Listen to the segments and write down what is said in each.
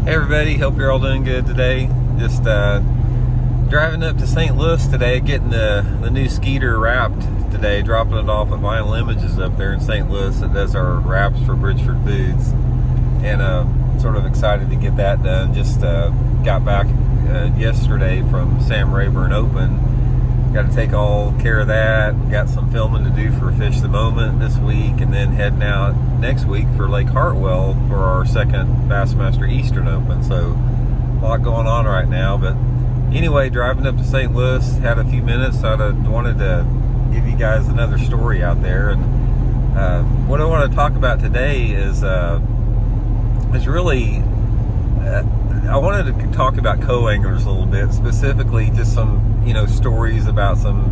Hey everybody, hope you're all doing good today. Just driving up to St. Louis today, getting the new Skeeter wrapped today, dropping it off at Vinyl Images up there in St. Louis that does our wraps for Bridgeford Foods. And sort of excited to get that done. Just got back yesterday from Sam Rayburn Open. Got to take all care of that. Got some filming to do for Fish the Moment this week, and then heading out next week for Lake Hartwell for our second Bassmaster Eastern Open. So a lot going on right now. But anyway, driving up to St. Louis, had a few minutes. I wanted to give you guys another story out there. And what I want to talk about today is really I wanted to talk about co-anglers a little bit, specifically just some stories about some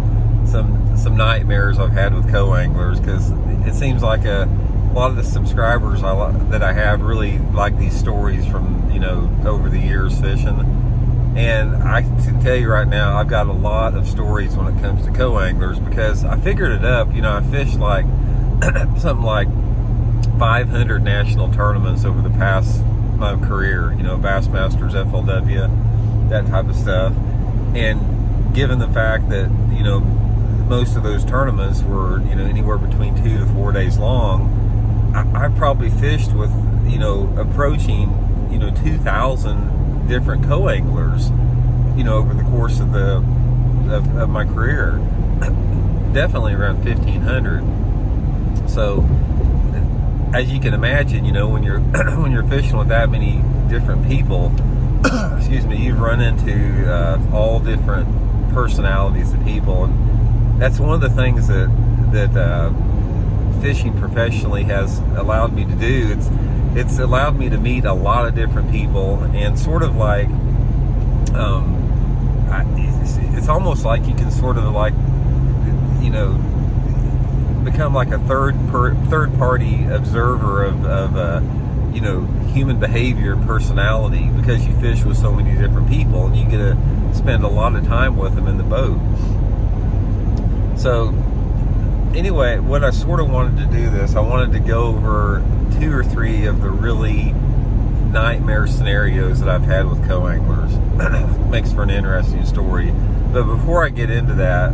nightmares I've had with co-anglers, because it seems like a lot of the subscribers that I have really like these stories from over the years fishing. And I can tell you right now, I've got a lot of stories when it comes to co-anglers, because I figured it up. I fished like something like 500 national tournaments over the past my career, bassmasters, FLW, that type of stuff. And given the fact that most of those tournaments were anywhere between 2 to 4 days long, I probably fished with approaching 2,000 different co-anglers over the course of my career. Definitely around 1,500. So as you can imagine, when you're fishing with that many different people, excuse me, you've run into all different personalities of people. And that's one of the things that fishing professionally has allowed me to do. It's allowed me to meet a lot of different people, and sort of like it's almost like you can sort of like become like a third party observer of human behavior and personality, because you fish with so many different people and you get to spend a lot of time with them in the boat. So anyway, what I sort of wanted to do this, I wanted to go over 2 or 3 of the really nightmare scenarios that I've had with co-anglers. Makes for an interesting story. But before I get into that,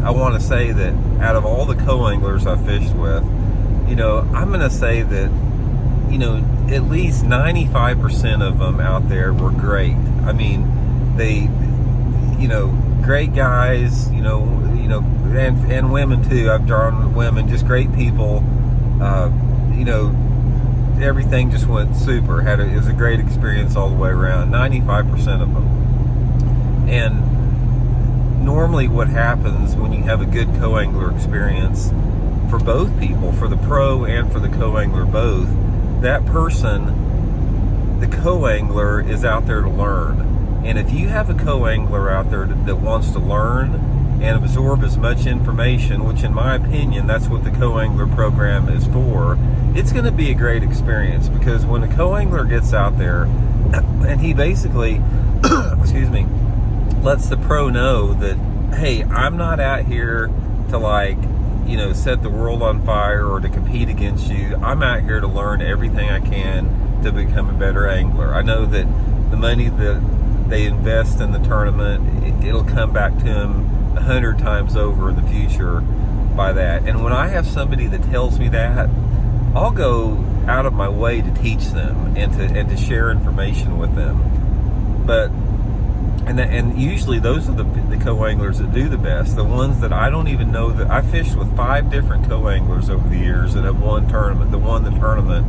I want to say that out of all the co-anglers I've fished with, I'm going to say that at least 95% of them out there were great. I mean, they great guys, and women too. I've drawn women, just great people. Everything just went super. It was a great experience all the way around. 95% of them. And normally what happens when you have a good co-angler experience, for both people, for the pro and for the co-angler both, that person, the co-angler, is out there to learn. And if you have a co-angler out there that wants to learn and absorb as much information, which in my opinion, that's what the co-angler program is for, it's going to be a great experience. Because when a co-angler gets out there and he basically, excuse me, lets the pro know that, hey, I'm not out here to set the world on fire or to compete against you. I'm out here to learn everything I can to become a better angler. I know that the money that they invest in the tournament, it'll come back to them 100 times over in the future by that. And when I have somebody that tells me that, I'll go out of my way to teach them and to share information with them. But and usually those are the co-anglers that do the best. The ones that I don't even know. That I fished with 5 different co-anglers over the years that have won the tournament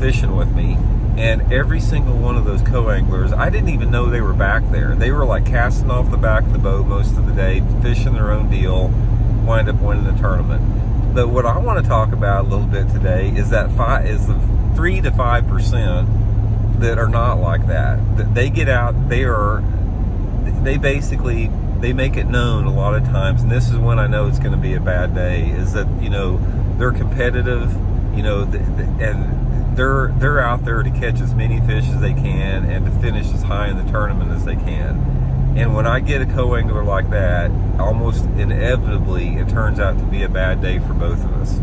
fishing with me. And every single one of those co-anglers, I didn't even know they were back there. They were like casting off the back of the boat most of the day, fishing their own deal, wind up winning the tournament. But what I want to talk about a little bit today is the 3 to 5% that are not like that. That they get out, they make it known a lot of times, and this is when I know it's going to be a bad day, is that they're competitive, and they're out there to catch as many fish as they can and to finish as high in the tournament as they can. And when I get a co-angler like that, almost inevitably it turns out to be a bad day for both of us.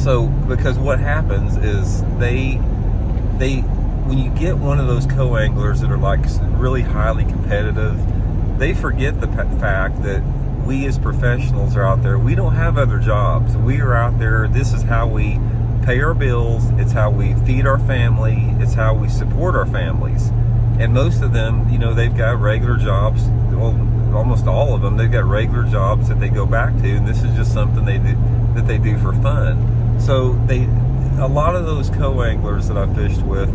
So, because what happens is they when you get one of those co-anglers that are like really highly competitive, they forget the fact that we as professionals are out there. We don't have other jobs. We are out there. This is how we pay our bills. It's how we feed our family. It's how we support our families. And most of them, you know, they've got regular jobs. Well, almost all of them, they've got regular jobs that they go back to, and this is just something they do for fun. So a lot of those co-anglers that I fished with,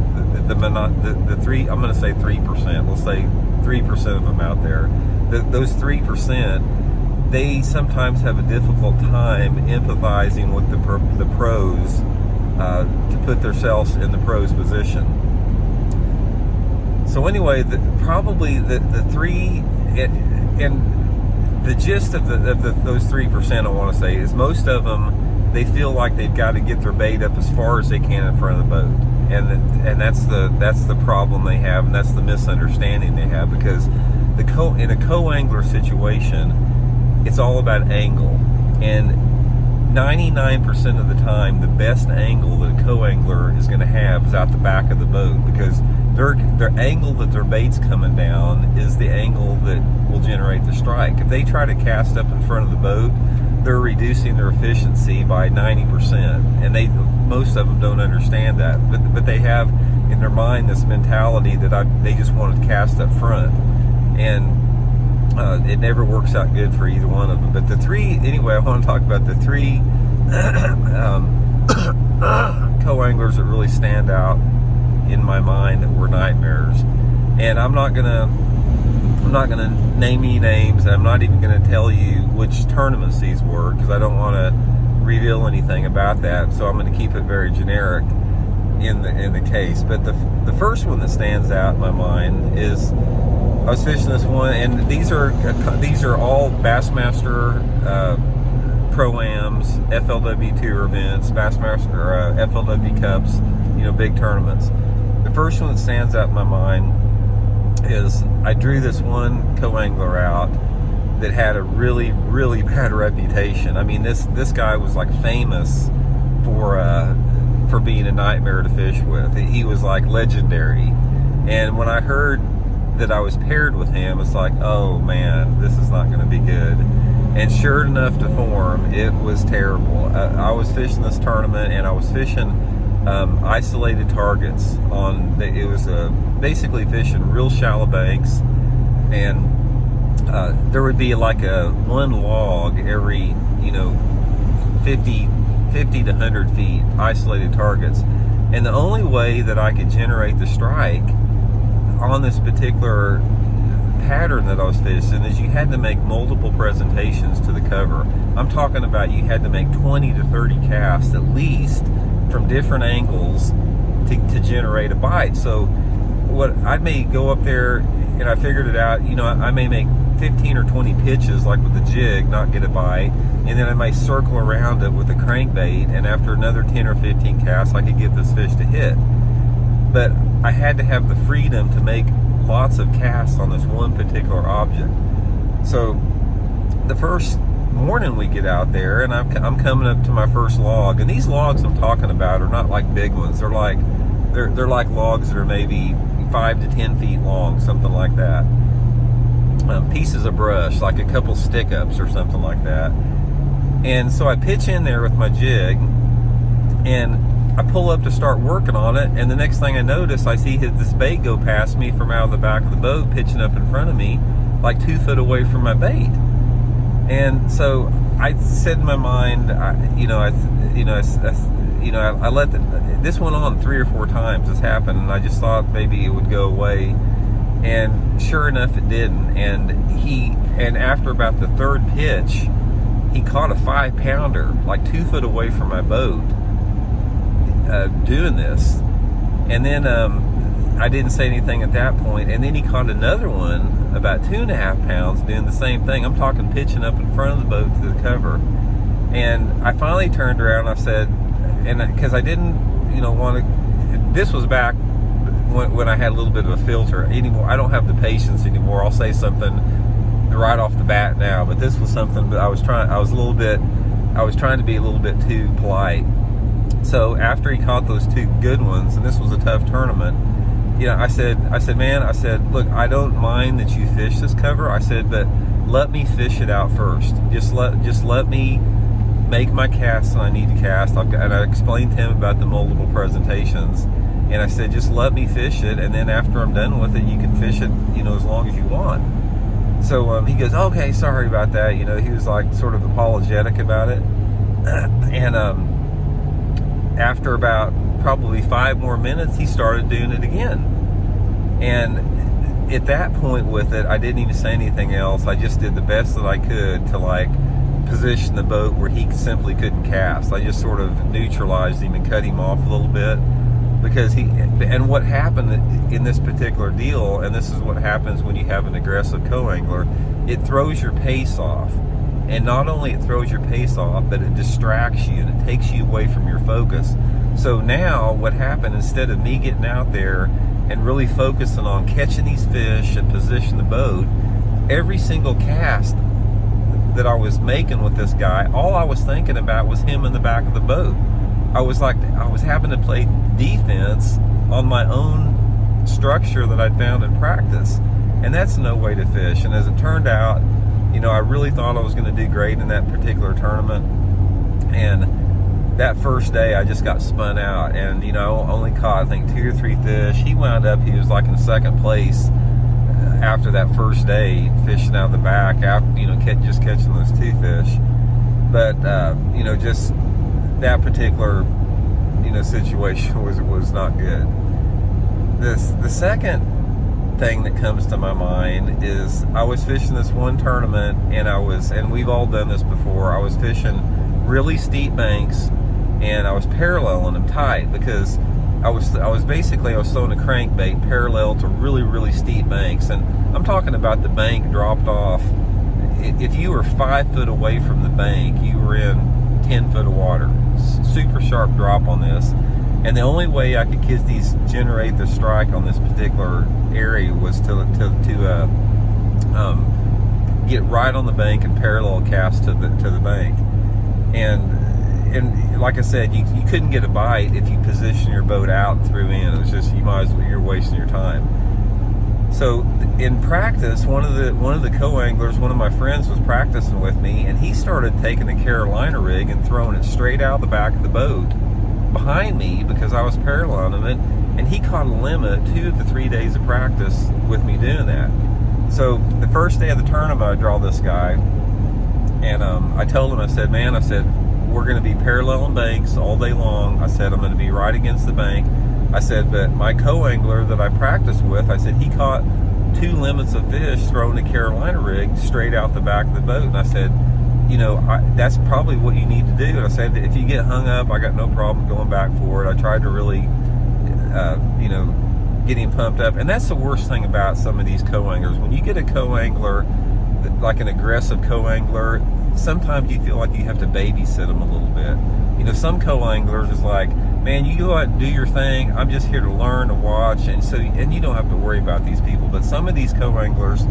the three, I'm going to say 3%. Let's say 3% of them out there. Those 3%, they sometimes have a difficult time empathizing with the pros to put themselves in the pros position. So anyway, probably the three, and the gist of those 3%, I want to say, is most of them, they feel like they've got to get their bait up as far as they can in front of the boat, and that's the problem they have, and that's the misunderstanding they have, because in a co-angler situation, it's all about angle, and 99% of the time, the best angle that a co-angler is going to have is out the back of the boat, because their angle that their bait's coming down is the angle that will generate the strike. If they try to cast up in front of the boat, they're reducing their efficiency by 90%, and most of them don't understand that, but they have in their mind this mentality that they just want to cast up front, and it never works out good for either one of them. But the three, anyway, I want to talk about the three co-anglers that really stand out in my mind that were nightmares. And I'm not gonna name any names, and I'm not even gonna tell you which tournaments these were, because I don't want to reveal anything about that. So I'm going to keep it very generic in the case. But the first one that stands out in my mind is, I was fishing this one, and these are all Bassmaster Pro-Ams, FLW Tour events, Bassmaster FLW Cups, you know, big tournaments. The first one that stands out in my mind is I drew this one co-angler out that had a really, really bad reputation. I mean, this guy was like famous for being a nightmare to fish with. He was like legendary. And when I heard that I was paired with him, it's like, oh man, this is not going to be good. And sure enough to form, it was terrible. I was fishing this tournament, and I was fishing isolated targets it was basically fishing real shallow banks, and there would be like one log every 50 to 100 feet, isolated targets. And the only way that I could generate the strike on this particular pattern that I was fishing is you had to make multiple presentations to the cover. I'm talking about you had to make 20 to 30 casts at least from different angles to generate a bite. So what I may go up there, and I figured it out, I may make 15 or 20 pitches like with the jig, not get a bite, and then I might circle around it with a crankbait, and after another 10 or 15 casts I could get this fish to hit. But I had to have the freedom to make lots of casts on this one particular object. So the first morning we get out there, and I'm coming up to my first log, and these logs I'm talking about are not like big ones. They're like logs that are maybe 5 to 10 feet long, something like that. Pieces of brush, like a couple stick-ups or something like that. And so I pitch in there with my jig, and I pull up to start working on it, and the next thing I notice, I see this bait go past me from out of the back of the boat, pitching up in front of me, like 2 foot away from my bait. And so I said in my mind, I let this went on 3 or 4 times. This happened, and I just thought maybe it would go away. And sure enough, it didn't. And after about the third pitch, he caught a 5-pounder, like 2 foot away from my boat, doing this. And then I didn't say anything at that point. And then he caught another one, about 2.5 pounds, doing the same thing. I'm talking pitching up in front of the boat to the cover. And I finally turned around and I said, and because I didn't, want to, this was back when I had a little bit of a filter. Anymore, I don't have the patience anymore. I'll say something right off the bat now, but this was something that I was trying to be a little bit too polite. So after he caught those 2 good ones, and this was a tough tournament, I said, man, I said, look, I don't mind that you fish this cover. I said, but let me fish it out first. Just let me make my casts that I need to cast. And I explained to him about the multiple presentations, and I said, just let me fish it, and then after I'm done with it, you can fish it, as long as you want. So he goes, okay, sorry about that. He was like sort of apologetic about it. And after about probably 5 more minutes, he started doing it again. And at that point with it, I didn't even say anything else. I just did the best that I could to like position the boat where he simply couldn't cast. I just sort of neutralized him and cut him off a little bit, because and what happened in this particular deal, and this is what happens when you have an aggressive co-angler, it throws your pace off. And not only it throws your pace off, but it distracts you and it takes you away from your focus. So now what happened, instead of me getting out there and really focusing on catching these fish and position the boat, every single cast that I was making with this guy, all I was thinking about was him in the back of the boat. I was having to play defense on my own structure that I'd found in practice. And that's no way to fish. And as it turned out, I really thought I was going to do great in that particular tournament. And that first day, I just got spun out. And, I only caught, I think, 2 or 3 fish. He wound up, he was like in second place after that first day, fishing out of the back, after, just catching those 2 fish. But, just that particular, situation was not good. The second thing that comes to my mind is I was fishing this one tournament, and we've all done this before. I was fishing really steep banks, and I was paralleling them tight, because I was throwing a crankbait parallel to really, really steep banks. And I'm talking about the bank dropped off. If you were 5 foot away from the bank, you were in 10 foot of water. Super sharp drop on this. And the only way I could generate the strike on this particular area was to get right on the bank and parallel cast to the bank. And like I said, you couldn't get a bite if you position your boat out and threw in. It was just, you're wasting your time. So in practice, one of the co-anglers, one of my friends, was practicing with me, and he started taking a Carolina rig and throwing it straight out the back of the boat behind me, because I was paralleling it, and he caught a limit 2 of the 3 days of practice with me doing that. So the first day of the tournament, I draw this guy, and I told him, I said, man, we're going to be paralleling banks all day long. I said, I'm going to be right against the bank. I said, but my co-angler that I practiced with, I said, he caught 2 limits of fish throwing a Carolina rig straight out the back of the boat. And I said, that's probably what you need to do. And I said, if you get hung up, I got no problem going back for it. I tried to really, get him pumped up. And that's the worst thing about some of these co-anglers. When you get a co-angler, like an aggressive co-angler, sometimes you feel like you have to babysit them a little bit. Some co-anglers is like, man, you go out and do your thing. I'm just here to learn, to watch, and you don't have to worry about these people. But some of these co-anglers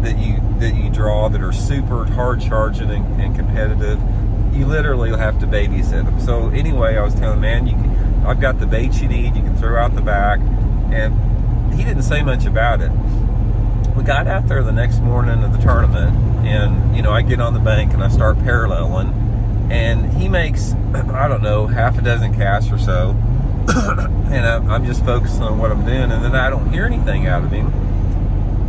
that you draw that are super hard charging and competitive, you literally have to babysit them. So anyway, I was telling him, man, I've got the bait you need. You can throw out the back, and he didn't say much about it. We got out there the next morning of the tournament, and I get on the bank and I start paralleling, and he makes, I don't know, half a dozen casts or so, and I'm just focusing on what I'm doing, and then I don't hear anything out of him.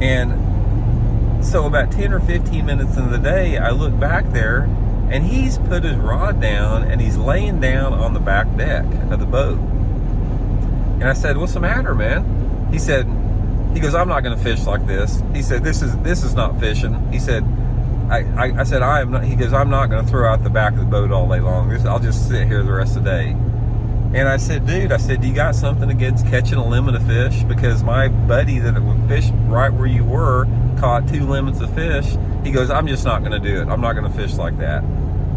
And so about 10 or 15 minutes into the day, I look back there, and he's put his rod down, and he's laying down on the back deck of the boat. And I said, what's the matter, man? He goes, I'm not going to fish like this. He said, this is not fishing. He said, I said, I am not. He goes, I'm not going to throw out the back of the boat all day long. I'll just sit here the rest of the day. And I said, dude, do you got something against catching a limit of fish? Because my buddy that would fish right where you were caught 2 limits of fish. He goes, I'm just not going to do it. I'm not going to fish like that.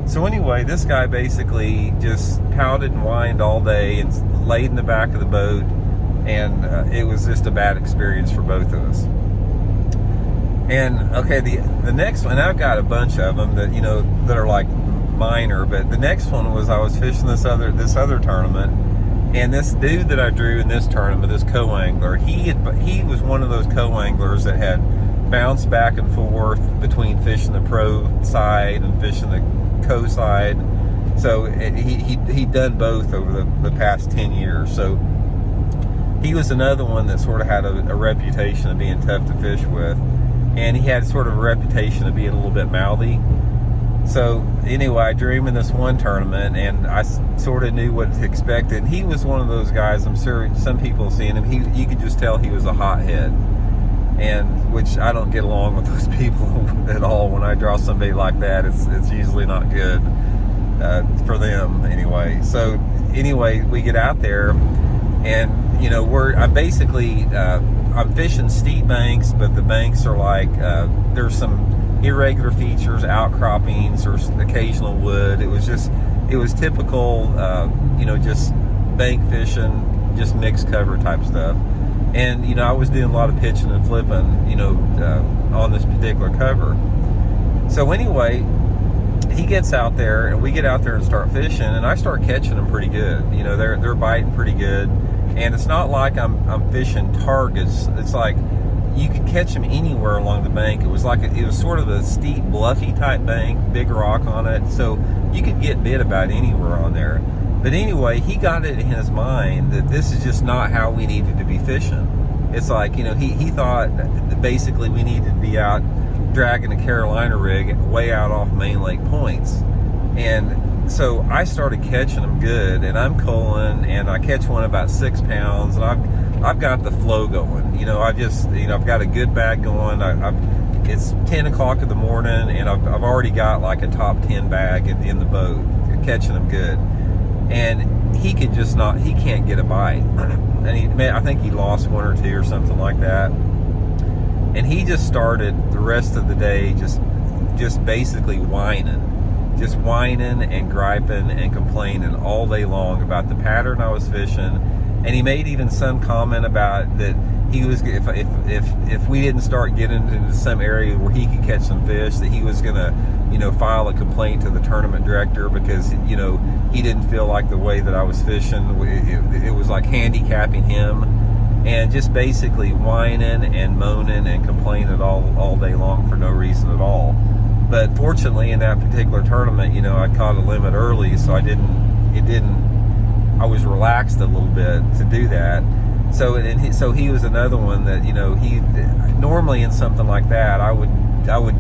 So anyway, this guy basically just pouted and whined all day and laid in the back of the boat. And it was just a bad experience for both of us. And okay, the next one, I've got a bunch of them that that are like minor, but the next one was I was fishing this other tournament, And this dude that I drew in this tournament, this co-angler, he was one of those co-anglers that had bounced back and forth between fishing the pro side and fishing the co side. So he'd done both over the past 10 years. So he was another one that sort of had a reputation of being tough to fish with. And he had sort of a reputation of being a little bit mouthy. So anyway, I drew him in this one tournament, and I sort of knew what to expect. And he was one of those guys, I'm sure some people have seen him, you could just tell he was a hothead. And which I don't get along with those people at all. When I draw somebody like that, it's usually not good for them anyway. So anyway, we get out there, and you know, I'm fishing steep banks, but the banks are like there's some irregular features, outcroppings, or occasional wood. It was typical, just bank fishing, just mixed cover type stuff. And you know, I was doing a lot of pitching and flipping, on this particular cover. So anyway, he gets out there, and we get out there and start fishing, and I start catching them pretty good. You know, they're biting pretty good, and it's not like I'm fishing targets. It's like you could catch them anywhere along the bank. It was sort of a steep, bluffy type bank, big rock on it, so you could get bit about anywhere on there. But anyway, he got it in his mind that this is just not how we needed to be fishing. It's like, he thought that basically we needed to be out dragging a Carolina rig way out off main lake points. And so I started catching them good, and I'm culling, and I catch one about 6 pounds, and I've got the flow going. I've got a good bag going. It's 10 o'clock in the morning, and I've already got like a top 10 bag in the boat, catching them good. And he can't get a bite. And I think he lost one or two or something like that. And he just started the rest of the day just basically whining and griping and complaining all day long about the pattern I was fishing. And he made even some comment about that he was, if we didn't start getting into some area where he could catch some fish, that he was gonna file a complaint to the tournament director because he didn't feel like the way that I was fishing, it was like handicapping him, and just basically whining and moaning and complaining all day long for no reason at all. But fortunately, in that particular tournament, I caught a limit early, so I was relaxed a little bit to do that. So he was another one that he normally in something like that I would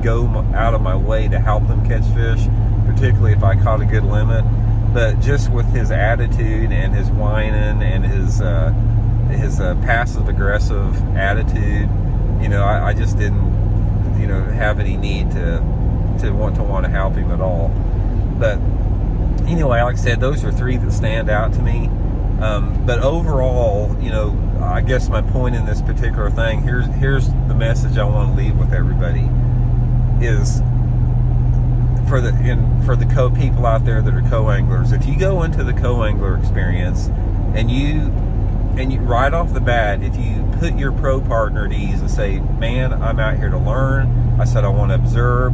go out of my way to help them catch fish, particularly if I caught a good limit. But just with his attitude and his whining and his passive aggressive attitude, I just didn't have any need to want to help him at all. But anyway, like I said, those are three that stand out to me. But overall, I guess my point in this particular thing, here's the message I want to leave with everybody, is for the people out there that are co-anglers. If you go into the co-angler experience and you right off the bat, if you put your pro partner at ease and say, man, I'm out here to learn. I said I want to observe.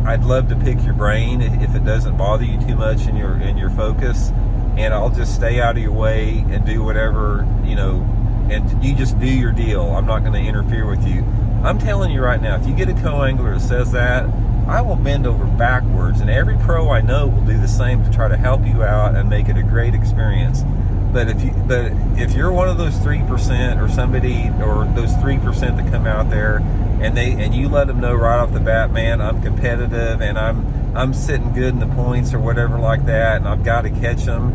I'd love to pick your brain if it doesn't bother you too much in your focus, and I'll just stay out of your way and do whatever, and you just do your deal. I'm not going to interfere with you. I'm telling you right now, if you get a co-angler that says that, I will bend over backwards, and every pro I know will do the same to try to help you out and make it a great experience. But if you're one of those 3% or somebody, or those 3% that come out there and you let them know right off the bat, man, I'm competitive and I'm sitting good in the points or whatever like that, and I've got to catch them,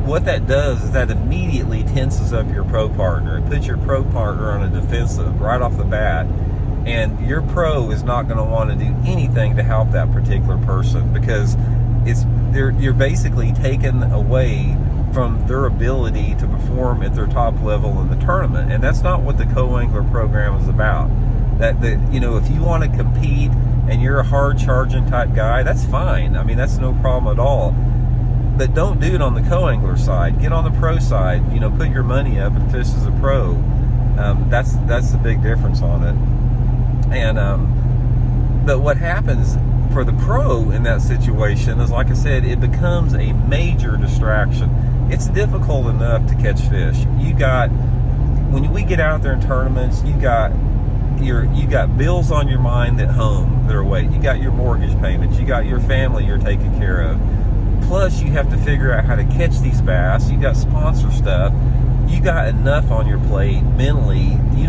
what that does is that immediately tenses up your pro partner. It puts your pro partner on a defensive right off the bat, and your pro is not going to want to do anything to help that particular person, because you're basically taken away from their ability to perform at their top level in the tournament. And that's not what the co-angler program is about. If you want to compete and you're a hard charging type guy, that's fine. I mean, that's no problem at all. But don't do it on the co-angler side. Get on the pro side. Put your money up and fish as a pro. That's the big difference on it. And but what happens for the pro in that situation is, like I said, it becomes a major distraction. It's difficult enough to catch fish. When we get out there in tournaments, you got bills on your mind at home that are waiting. You got your mortgage payments. You got your family you're taking care of. Plus, you have to figure out how to catch these bass. You got sponsor stuff. You got enough on your plate mentally. You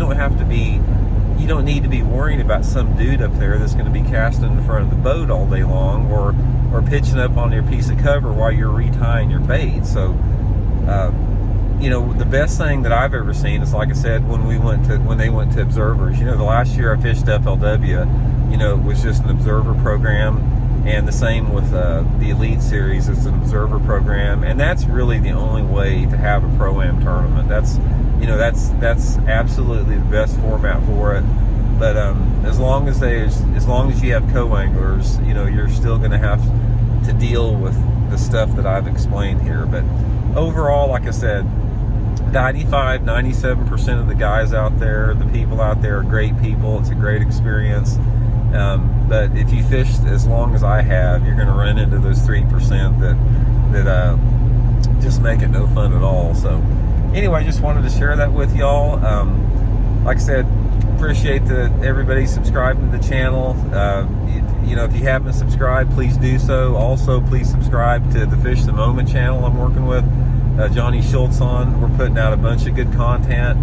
don't need to be worrying about some dude up there that's going to be casting in front of the boat all day long, or pitching up on your piece of cover while you're retying your bait. So, the best thing that I've ever seen is, like I said, when they went to observers. The last year I fished FLW, it was just an observer program, and the same with the Elite Series. It's an observer program, and that's really the only way to have a Pro-Am tournament. That's absolutely the best format for it. But as long as you have co-anglers, you're still going to have to deal with the stuff that I've explained here. But overall, like I said, 97% of the guys out there, the people out there, are great people. It's a great experience. But if you fish as long as I have, you're going to run into those 3% that just make it no fun at all. So anyway, just wanted to share that with y'all. Like I said, appreciate everybody subscribing to the channel. If you haven't subscribed, please do so. Also, please subscribe to the Fish the Moment channel I'm working with Johnny Schultz on. We're putting out a bunch of good content.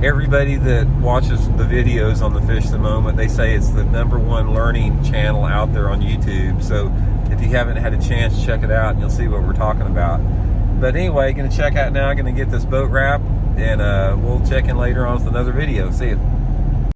Everybody that watches the videos on the Fish the Moment, they say it's the #1 learning channel out there on YouTube. So if you haven't had a chance, check it out and you'll see what we're talking about. But anyway, going to check out now, going to get this boat wrapped, and we'll check in later on with another video. See you.